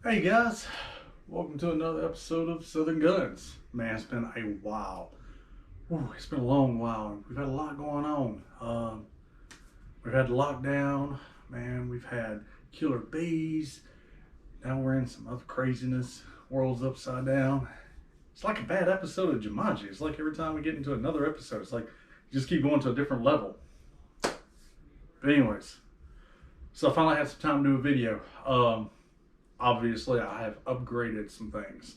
Hey guys, welcome to another episode of Southern Guns. Man, it's been a while. Ooh, it's been a long while. We've had a lot going on. We've had lockdown, man. We've had killer bees. Now we're in some other craziness. World's upside down. It's like a bad episode of Jumanji. It's like every time we get into another episode, it's like you just keep going to a different level. But anyways, so I finally had some time to do a video. Obviously I have upgraded some things,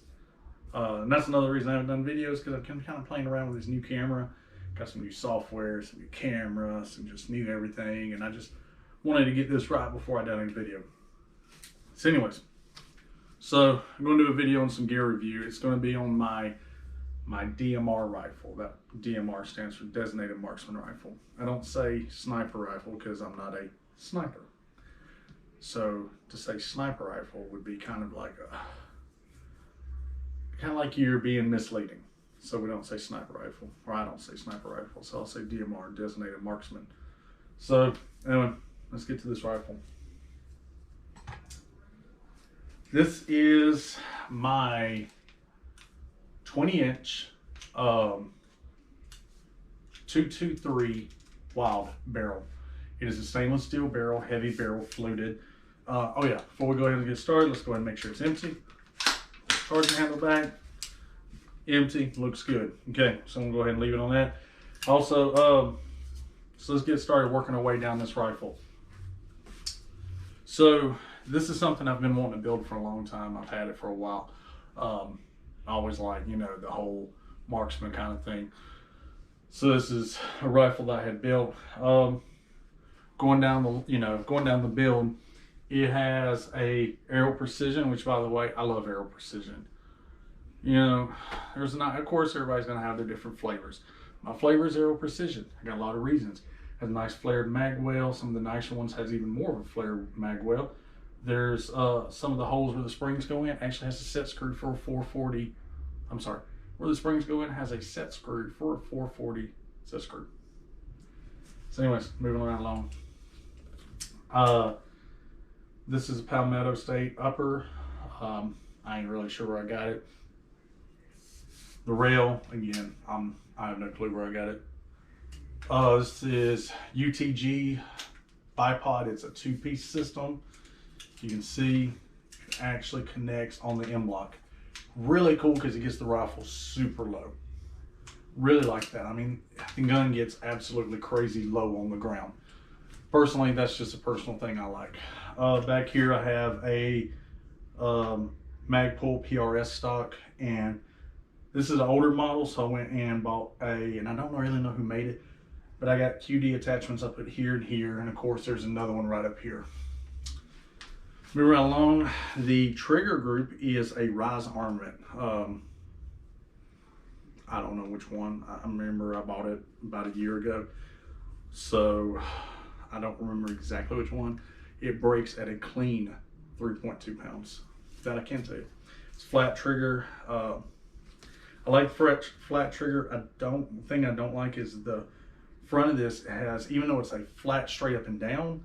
and that's another reason I haven't done videos, because I've been kind of playing around with this new camera. Got some new software, some new cameras, some just new everything, and I just wanted to get this right before I done any video. So anyways, so I'm going to do a video on some gear review. It's going to be on my DMR rifle. That DMR stands for Designated Marksman Rifle. I don't say sniper rifle because I'm not a sniper. So to say sniper rifle would be kind of like you're being misleading. So we don't say sniper rifle, or I don't say sniper rifle. So I'll say DMR, Designated Marksman. So anyway, let's get to this rifle. This is my 20-inch 223wylde barrel. It is a stainless steel barrel, heavy barrel, fluted. Oh yeah, before we go ahead and get started, let's go ahead and make sure it's empty. Charging handle back, empty, looks good. Okay, so I'm gonna go ahead and leave it on that. Also, so let's get started working our way down this rifle. So this is something I've been wanting to build for a long time. I've had it for a while. I always like, the whole marksman kind of thing. So this is a rifle that I had built. Going down the build, it has a arrow precision, which, by the way, I love arrow precision. Of course everybody's gonna have their different flavors. My flavor is arrow precision. I got a lot of reasons. Has a nice flared mag well. Some of the nicer ones has even more of a flared mag well. There's some of the holes where the springs go in actually has a set screw for a 440. I'm sorry, where the springs go in has a set screw for a 440 set screw. So anyways, moving around along. This is a Palmetto State upper. I ain't really sure where I got it. The rail, again, I have no clue where I got it. This is UTG bipod. It's a two-piece system. You can see it actually connects on the M block. Really cool because it gets the rifle super low. Really like that. I mean, the gun gets absolutely crazy low on the ground. Personally, that's just a personal thing I like. Back here I have a Magpul PRS stock, and this is an older model, so I went and bought and I don't really know who made it, but I got QD attachments up at here and here, and of course there's another one right up here. Moving right along, the trigger group is a Rise Armament. I don't know which one. I remember I bought it about a year ago, so I don't remember exactly which one. It breaks at a clean 3.2 pounds. That I can tell you. It's flat trigger. I like flat trigger. The thing I don't like is the front of this has, even though it's a flat straight up and down,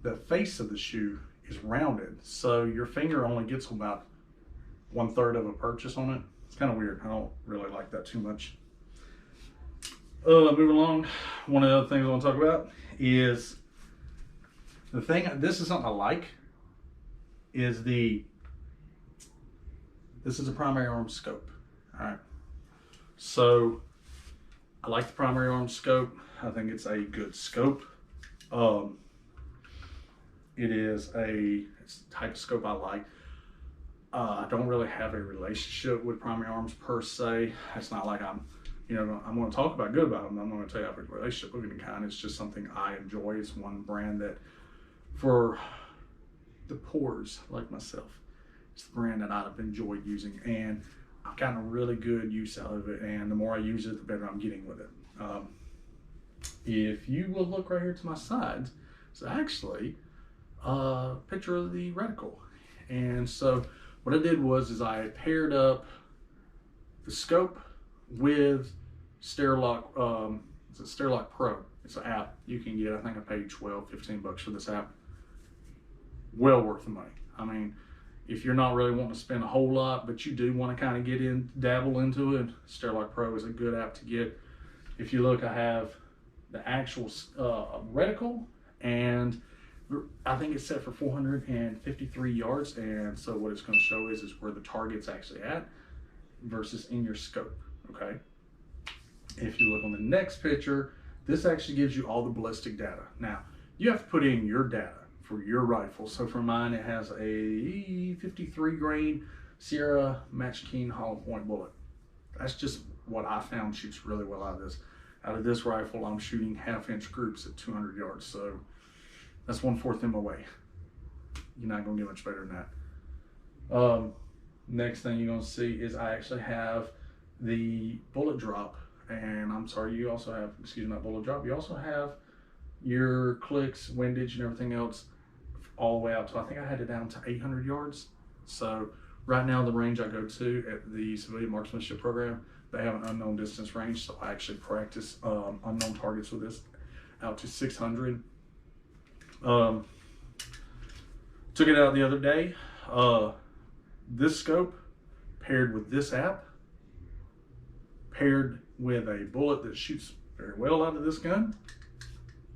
the face of the shoe is rounded. So your finger only gets about 1/3 of a purchase on it. It's kind of weird. I don't really like that too much. Moving along, one of the other things I want to talk about is the thing. This is something I like. This is a primary arm scope. All right. So I like the primary arm scope. I think it's a good scope. It's the type of scope I like. I don't really have a relationship with primary arms per se. It's not like I'm going to talk good about them. I'm not going to tell you I have a relationship with any kind. It's just something I enjoy. It's one brand that, for the poors like myself, it's the brand that I've enjoyed using, and I've gotten a really good use out of it, and the more I use it, the better I'm getting with it. If you will look right here to my sides, it's actually a picture of the reticle. And so what I did was I paired up the scope with Sterlok. It's a Sterlok Pro. It's an app you can get. I think I paid $12, $15 for this app. Well worth the money. I mean, if you're not really wanting to spend a whole lot, but you do want to kind of dabble into it, Sterlok Pro is a good app to get. If you look, I have the actual reticle, and I think it's set for 453 yards. And so what it's going to show is where the target's actually at versus in your scope, okay? If you look on the next picture, this actually gives you all the ballistic data. Now, you have to put in your data for your rifle. So for mine, it has a 53 grain Sierra Match Keen hollow point bullet. That's just what I found shoots really well out of this. Out of this rifle, I'm shooting 1/2-inch groups at 200 yards. So that's 1/4 MOA. You're not gonna get much better than that. Next thing you're gonna see is I actually have the bullet drop, and I'm sorry, you also have, excuse me, not bullet drop, you also have your clicks, windage, and everything else all the way out to, I think I had it down to 800 yards. So right now the range I go to at the Civilian Marksmanship program, they have an unknown distance range, so I actually practice unknown targets with this out to 600. Took it out the other day. This scope paired with this app, paired with a bullet that shoots very well out of this gun,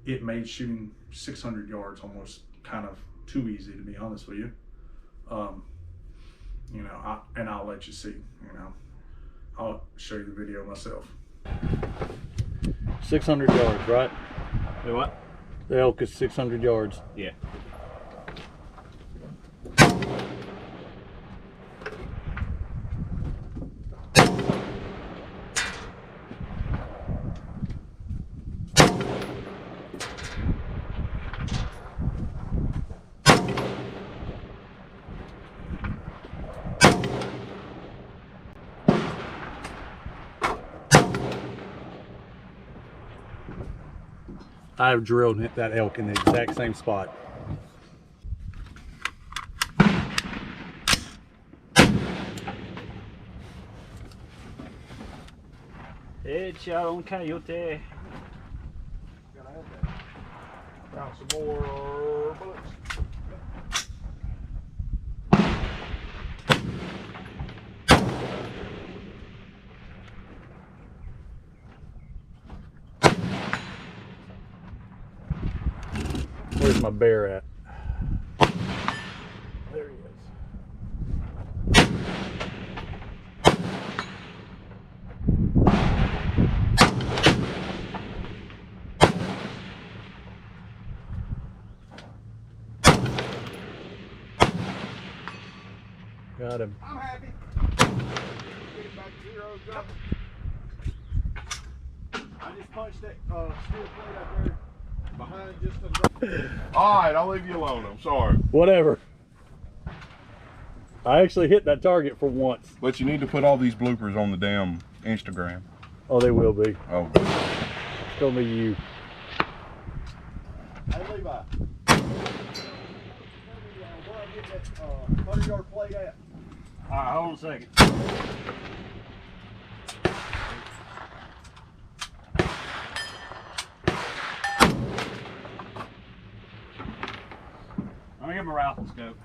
it made shooting 600 yards almost kind of too easy, to be honest with you. You know, and I'll let you see, you know, I'll show you the video myself. 600 yards, right? Wait, what? The elk is 600 yards. Yeah. I've drilled that elk in the exact same spot. Headshot on coyote. Gotta have that. Found some more bullets. Where's my bear at? There he is. Got him. I'm happy. Get it back to 0, drop it. I just punched that steel plate out there behind just the. Alright, I'll leave you alone. I'm sorry. Whatever. I actually hit that target for once. But you need to put all these bloopers on the damn Instagram. Oh, they will be. Oh. It's gonna be you. Hey, Levi. Where I get that 100-yard plate at? Alright, hold on a second. Let me get my rifle scope.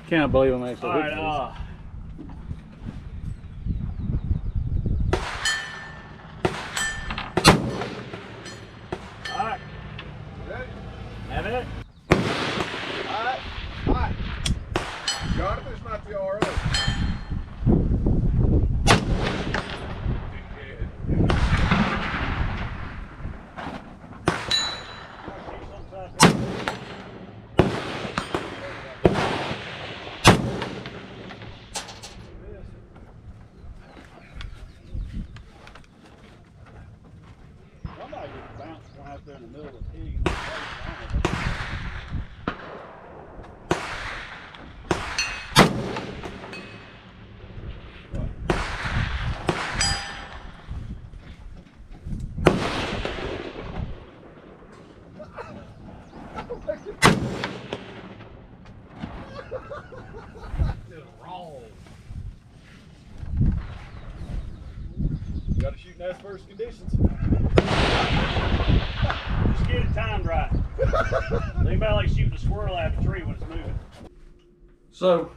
Can't believe I'm actually Alright, hitting this. Alright. Ready? Have it? Alright. Alright. Jonathan's not the RO. Somebody just bounced one out there in the middle of the pig. Gotta shoot in adverse conditions. Just get it timed right. Think about like shooting a squirrel out of a tree when it's moving. So,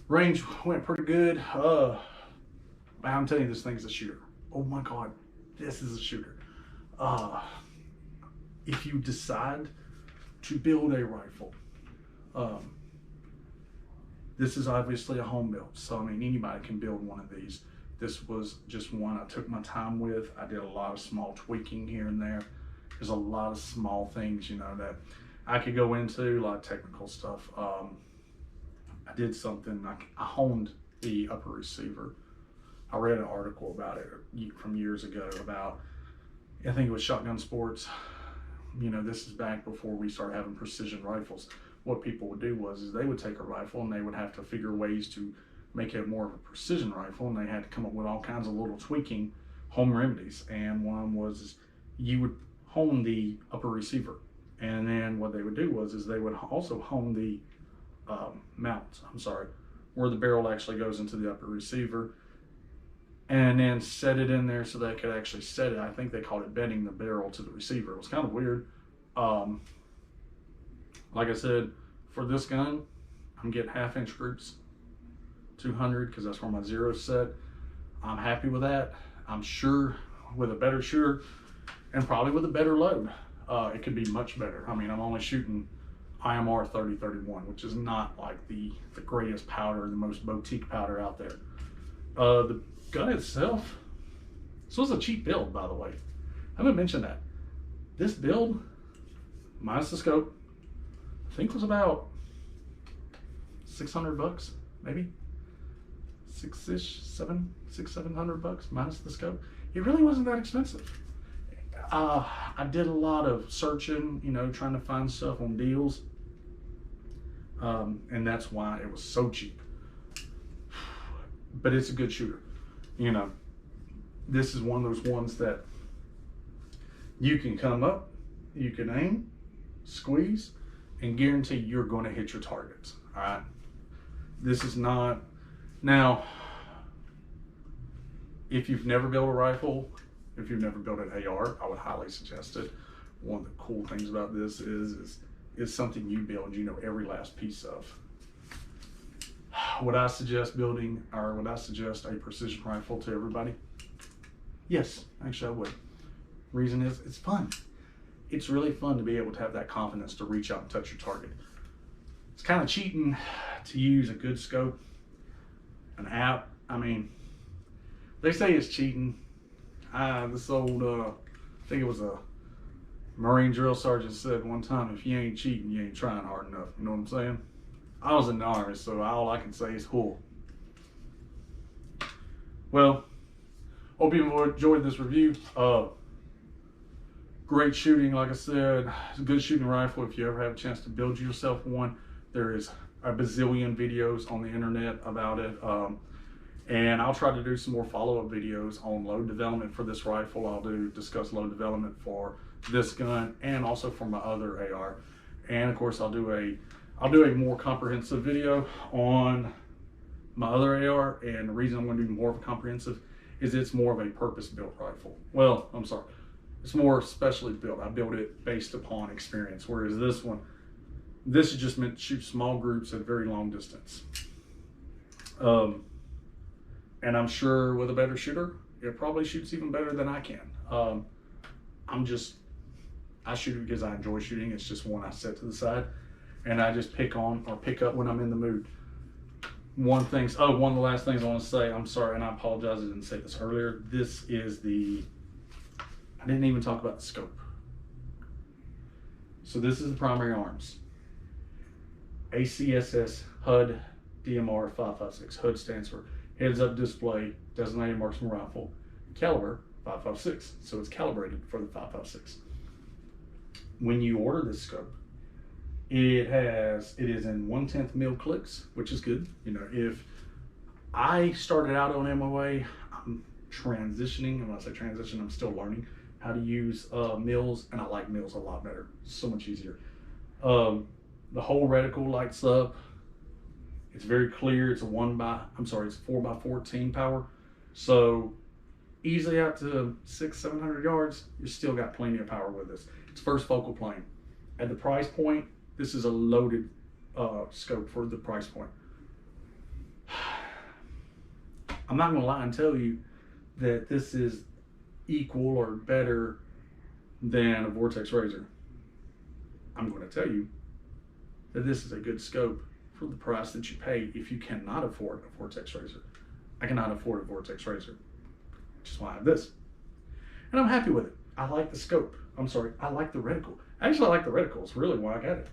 range went pretty good. I'm telling you, this thing's a shooter. Oh my God, this is a shooter. If you decide to build a rifle, this is obviously a home build. So, I mean, anybody can build one of these. This was just one I took my time with. I did a lot of small tweaking here and there. There's a lot of small things, you know, that I could go into, a lot of technical stuff. I did something, I honed the upper receiver. I read an article about it from years ago about, I think it was Shotgun Sports. You know, this is back before we started having precision rifles. What people would do is they would take a rifle and they would have to figure ways to make it more of a precision rifle, and they had to come up with all kinds of little tweaking home remedies. And one was you would hone the upper receiver, and then what they would do is they would also hone the mount, where the barrel actually goes into the upper receiver, and then set it in there so they could actually set it. I think they called it bedding the barrel to the receiver. It was kind of weird. Like I said, for this gun, I'm getting 1/2-inch groups, 200, because that's where my zero's set. I'm happy with that. I'm sure with a better shooter and probably with a better load, it could be much better. I mean, I'm only shooting IMR 3031, which is not like the greatest powder, the most boutique powder out there. The gun itself, this was a cheap build, by the way. I haven't mentioned that. This build, minus the scope, I think was about $600, maybe. $700 minus the scope. It really wasn't that expensive. I did a lot of searching, you know, trying to find stuff on deals, and that's why it was so cheap. But it's a good shooter. You know, this is one of those ones that you can come up, you can aim, squeeze, and guarantee you're going to hit your targets. All right. This is not. Now, if you've never built a rifle, if you've never built an AR, I would highly suggest it. One of the cool things about this is something you build, you know every last piece of. Would I suggest building, or would I suggest a precision rifle to everybody? Yes, actually I would. Reason is, it's fun. It's really fun to be able to have that confidence to reach out and touch your target. It's kind of cheating to use a good scope, an app. I mean, they say it's cheating. This old, I think it was a Marine drill sergeant said one time, if you ain't cheating, you ain't trying hard enough. You know what I'm saying? I was in the Army, so all I can say is cool. Well, hope you enjoyed this review. Great shooting, like I said. It's a good shooting rifle. If you ever have a chance to build yourself one, there is a bazillion videos on the internet about it. And I'll try to do some more follow-up videos on load development for this rifle. I'll discuss load development for this gun and also for my other AR. And of course, I'll do a more comprehensive video on my other AR. And the reason I'm going to do more of a comprehensive is it's more of a purpose-built rifle. Well, I'm sorry, it's more specially built. I built it based upon experience, whereas this is just meant to shoot small groups at very long distance. And I'm sure with a better shooter, it probably shoots even better than I can. I shoot it because I enjoy shooting. It's just one I set to the side and I just pick up when I'm in the mood. One of the last things I want to say, I'm sorry, and I apologize I didn't say this earlier. This is I didn't even talk about the scope. So this is the primary arms. ACSS HUD DMR 556. HUD stands for Heads-Up Display Designated Marksman Rifle. Caliber 556. So it's calibrated for the 556. When you order this scope, it is in 1/10 mil clicks, which is good. You know, if I started out on MOA, I'm transitioning, and when I say transition, I'm still learning how to use mils, and I like mils a lot better. It's so much easier. The whole reticle lights up. It's very clear. It's it's 4x14 power. So easily out to 600-700 yards, you still got plenty of power with this. It's first focal plane. At the price point, this is a loaded scope for the price point. I'm not gonna lie and tell you that this is equal or better than a Vortex Razor. I'm going to tell you that this is a good scope for the price that you pay if you cannot afford a Vortex Razor. I cannot afford a Vortex Razor, which is why I have this. And I'm happy with it. I like the scope. I'm sorry, I like the reticle. Actually, I like the reticle. It's really why I got it.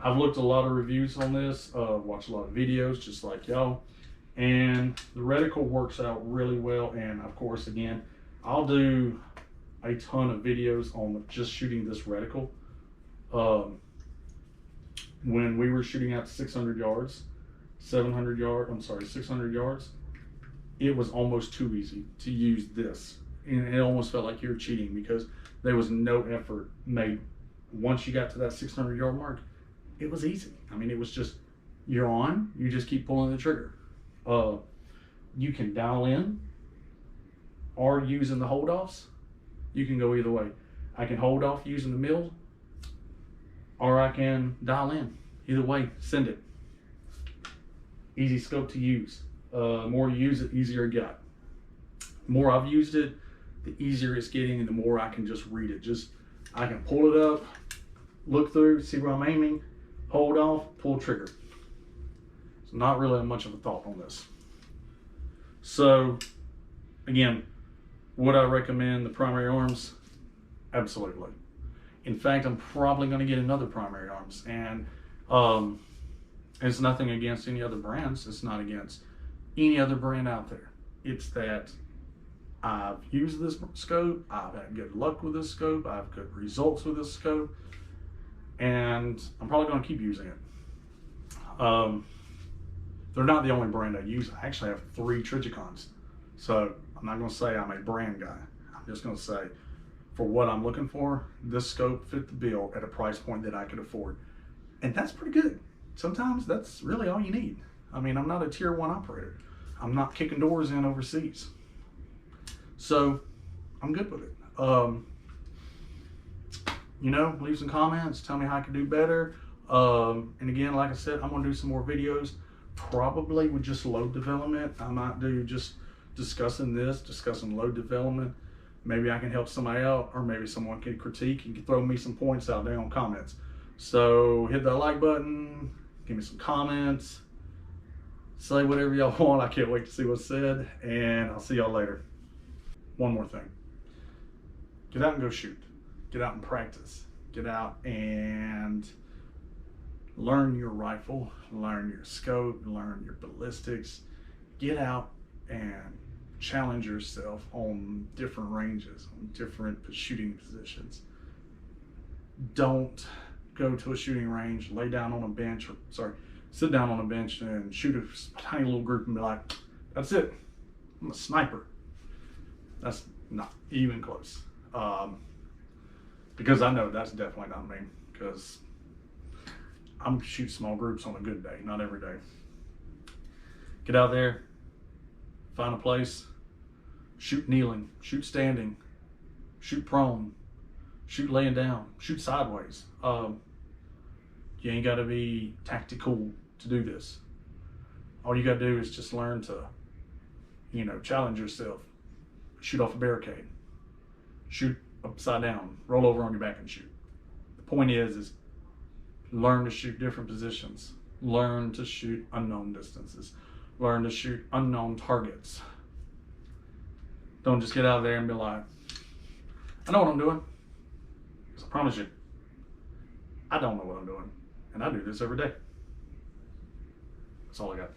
I've looked at a lot of reviews on this, watched a lot of videos just like y'all, and the reticle works out really well. And of course, again, I'll do a ton of videos on just shooting this reticle. When we were shooting out to 600 yards, 600 yards, it was almost too easy to use this. And it almost felt like you were cheating because there was no effort made. Once you got to that 600-yard mark, it was easy. I mean, it was just, you're on, you just keep pulling the trigger. You can dial in or using the hold offs. You can go either way. I can hold off using the mill, or I can dial in. Either way, send it. Easy scope to use. The more you use it, easier it got. The more I've used it, the easier it's getting, and the more I can just read it. I can pull it up, look through, see where I'm aiming, hold off, pull trigger. It's not really much of a thought on this. So, again, would I recommend the primary arms? Absolutely. In fact, I'm probably going to get another primary arms, and it's nothing against any other brands. It's not against any other brand out there. It's that I've used this scope, I've had good luck with this scope, I have good results with this scope, and I'm probably going to keep using it. They're not the only brand I use. I actually have 3 Trigicons. So I'm not going to say I'm a brand guy. I'm just going to say, for what I'm looking for, this scope fit the bill at a price point that I could afford. And that's pretty good. Sometimes that's really all you need. I mean, I'm not a tier 1 operator. I'm not kicking doors in overseas. So I'm good with it. You know, leave some comments, tell me how I can do better. And again, like I said, I'm going to do some more videos, probably with just load development. I might do just discussing load development. Maybe I can help somebody out, or maybe someone can critique and can throw me some points out there on comments. So hit that like button, give me some comments, say whatever y'all want. I can't wait to see what's said, and I'll see y'all later. One more thing. Get out and go shoot. Get out and practice. Get out and learn your rifle, learn your scope, learn your ballistics. Get out and challenge yourself on different ranges, on different shooting positions. Don't go to a shooting range, lay down on a bench, sit down on a bench and shoot a tiny little group and be like, that's it, I'm a sniper. That's not even close. Because I know that's definitely not me, because I'm shoot small groups on a good day, not every day. Get out there, find a place, shoot kneeling, shoot standing, shoot prone, shoot laying down, shoot sideways. You ain't gotta be tactical to do this. All you gotta do is just learn to, you know, challenge yourself. Shoot off a barricade, shoot upside down, roll over on your back and shoot. The point is learn to shoot different positions, learn to shoot unknown distances, learn to shoot unknown targets. Don't just get out there and be like, I know what I'm doing. Because I promise you, I don't know what I'm doing. And I do this every day. That's all I got.